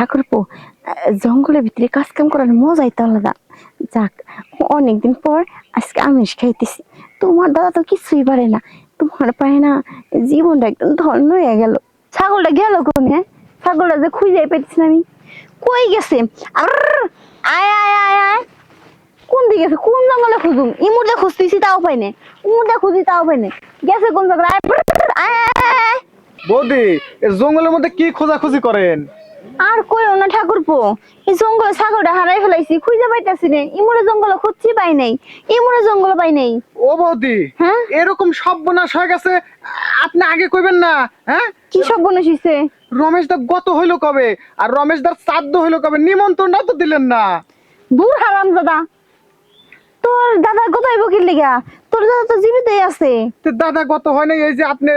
ঠাকুরপো, জঙ্গলের ভিতরে কাজ কাম করার মজাই তো আলাদা। যাক, অনেকদিন পর আজকে আমিষ খাইতেছি। তোমার দাদা তো কিছুই পারে না, তোমার পারে না, জীবনটা একদম ধন্য হয়ে গেল। ছাগলটা গেল কোনে? ছাগলটা যে খুঁজে পেতেছি না আমি, কই গেছে? আর আয় আয় আয় আয়, কোন দিকে গেছে? কোন জঙ্গলে খুঁজুম? ইমুরটা খুঁজতেছি তাও পাইনে, উমুরটা খুঁজি তাও পাইনে, গেছে কোন জঙ্গলে? আয় আয় আয় আয়। বৌদি, এই জঙ্গলের মধ্যে কি খোঁজাখুঁজি করেন? আর কইও না ঠাকুরপো, এই জঙ্গলে ছাগলটা হারাই ফেলাইছি, খুঁজে পাইতাছি না। ইমুরে জঙ্গলে খুঁজছি পাই নাই, ইমুরে জঙ্গলে পাই নাই। ও বৌদি, হ্যাঁ? এরকম সর্বনাশ হয়ে গেছে, আপনি আগে কইবেন না? হ্যাঁ, কি সব বনে হইছে? রমেশ দা গত হইলো কবে? আর রমেশ দার শ্রাদ্ধ হইলো কবে? নিমন্ত্রণটা তো দিলেন না। দূর হারাম দাদা, তোর দাদা কোথায় বকির লিগা? তোর দাদা তো জীবিতই আছে। তো দাদা গত হয় না, এই যে আপনি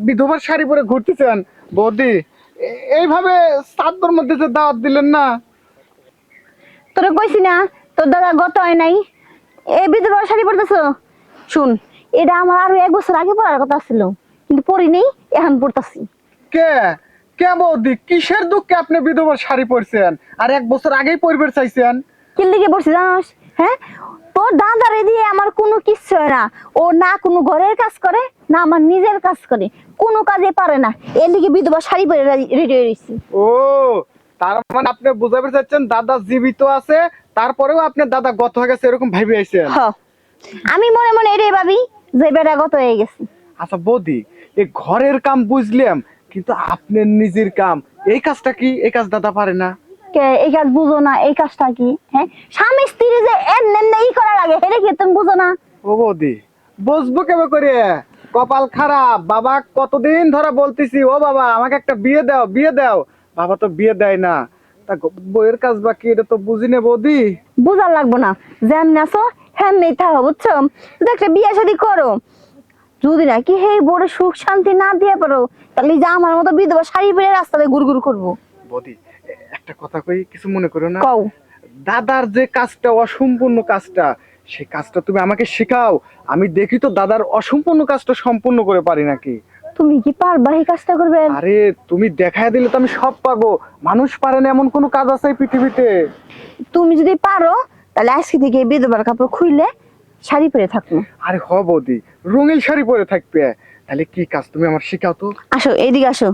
বিধবার শাড়ি পরে ঘুরতেছেন। বৌদি, এইভাবে শ্রাদ্ধর মধ্যে যে দাওয়াত দিলেন না। তোরা কইছি না তোর দাদা গত হয় নাই? এই বিধবা শাড়ি পরতেছ? শুন, এটা আমার আরো 1 বছর আগে পড়ার কথা ছিল, কিন্তু পড়ি নেই, এখন পড়তাছি। কে কে বৌদি, কিসের দুঃখে আপনি বিধবার শাড়ি পরছেন আর 1 বছর আগেই পরবে চাইছেন? কি লিগে পড়ছি জানোস? হ্যাঁ, তোর দাদারে দিয়ে আমার কোনো কিচ্ছু হয় না। ও না কোনো ঘরের কাজ করে, না আমার নিজের কাজ করে, কোনো কাজে পারে না। এর লিগে বিধবা শাড়ি পরে রেডি হয়ে রয়েছি। ও, তার মানে আপনি বুঝাতে চাচ্ছেন দাদা জীবিত আছে, তারপরেও আপনার দাদা গত হয়ে গেছে এরকম ভাবি আইছেন? হ, আমি মনে মনে এটাই ভাবি যে বেটা গত হয়ে গেছে। আচ্ছা বৌদি, এই ঘরের কাম বুঝলাম, কিন্তু আপনার নিজের কাম, এই কাজটা কি? এই কাজ দাদা পারে না? কে এই কাজ বুঝো না? এই কাজটা কি? হ্যাঁ, স্বামী স্ত্রী যে এর নেমনে ই করা লাগে, এটা কি তুমি বুঝো না? ও বৌদি, বুঝবো কেমন করে? কপাল খারাপ, বাবা কতদিন ধরে বলতেছি, ও বাবা আমাকে একটা বিয়ে দাও, বিয়ে দাও। বাবা তো বিয়ে দেয় না। তা বইয়ের কাজ বাকি, এটা তো বুঝি না বৌদি। বুঝার লাগবো না, যেমনি আছো হেমনি থাকো, বুঝছো? দেখলে বিয়ে শাদী করো, যদি নাকি হে বড় সুখ শান্তি না দিয়ে পারো, তাহলে যা আমার মতো বিধবা শাড়ি পরে রাস্তাতে ঘুরঘুর করবো। বৌদি, একটা কথা কই, কিছু মনে করো না। কও। দাদার যে কাজটা, অসম্পূর্ণ কাজটা, সেই কাজটা তুমি আমাকে শেখাও। আমি দেখি তো দাদার অসম্পূর্ণ কাজটা সম্পূর্ণ করে পারি নাকি। তুমি কি পারবা এই কাজটা করবে? আরে তুমি দেখায় দিলে তো আমি সব পারবো। মানুষ পারে না এমন কোন কাজ আছে এই পৃথিবীতে? তুমি যদি পারো তাহলে আজকে থেকে এই বিধবার কাপড় খুইলে শাড়ি পরে থাকবো। আরে হ বৌদি, রঙিন শাড়ি পরে থাকবে। তাহলে কি কাজ তুমি আমার শেখাও তো। আসো এইদিকে আসো।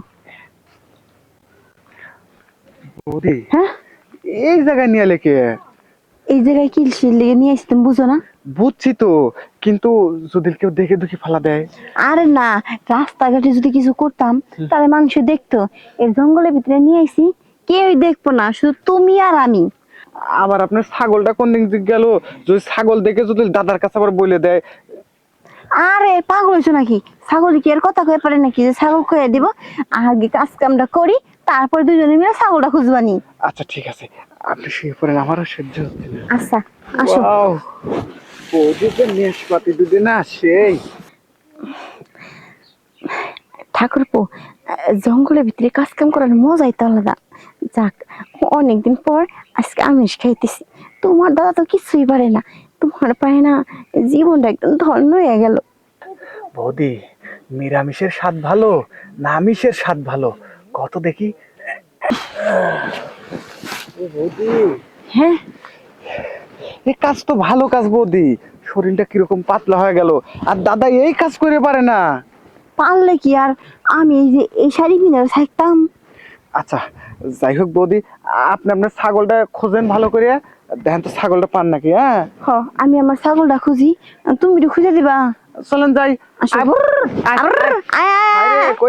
বৌদি, হ্যাঁ, এই জায়গায় নিয়ে লেকে? এই জায়গায় কি লেগে নিয়ে আসছি তুমি বুঝো না? বুঝছি তো, কিন্তু যদি কেউ দেখে দেখি ফালা দেয়? আরে না, রাস্তাঘাটে যদি কিছু করতাম তাহলে মানুষ দেখতো। এই জঙ্গলের ভিতরে নিয়ে আইছি, কেউই দেখবো না, শুধু তুমি আর আমি। আবার আপনার ছাগলটা কোন দিক দিয়ে গেল? যদি ছাগল দেখে যদি দাদার কাছে আবার বলে দেয়? আরে পাগল হয়েছো নাকি? ছাগল কি এর কথা কয়ে পারে নাকি যে ছাগল কয়ে দিব? আগে কাজ কামটা করি, তারপর দুজনে মিলে ছাগলটা খুঁজবানি। আচ্ছা ঠিক আছে, আপনি শুয়ে পড়েন, আমারও সহ্য হচ্ছে না। আচ্ছা আসো। ওয়াও, বৌদি যে নেশপাতি দুদিন না সেই। ঠাকুরপো, জঙ্গলের ভিতরে কাজ কাম করার মজাই তো আলাদা। যাক, অনেকদিন পর আজকে আমিষ খাইতেছি। তোমার দাদা তো কিছুই পারে না, তোমার পারে না, জীবনটা একদম ধন্য হয়ে গেল। বৌদি, নিরামিষের স্বাদ ভালো না আমিষের স্বাদ ভালো? কত দেখি। ও বৌদি, হ্যাঁ, এই কাজ তো ভালো কাজ বৌদি। শরীরটা কিরকম পাতলা হয়ে গেল, আর দাদা এই কাজ করে পারে না। পারলে কি আর আমি এই যে এই শাড়ি পিনে থাকতাম? আচ্ছা যাই হোক বৌদি, আপনি আপনার ছাগলটা খোঁজেন ভালো করে, দেখেন তো ছাগলটা পান নাকি। হ্যাঁ, হ, আমি আমার ছাগলটা খুঁজি, তুমি একটু খুঁজে দিবা। চলেন যাই। আসো। আয়, আয়, আয়, আয়, আয়, আয়, আয় আয়। রে, কই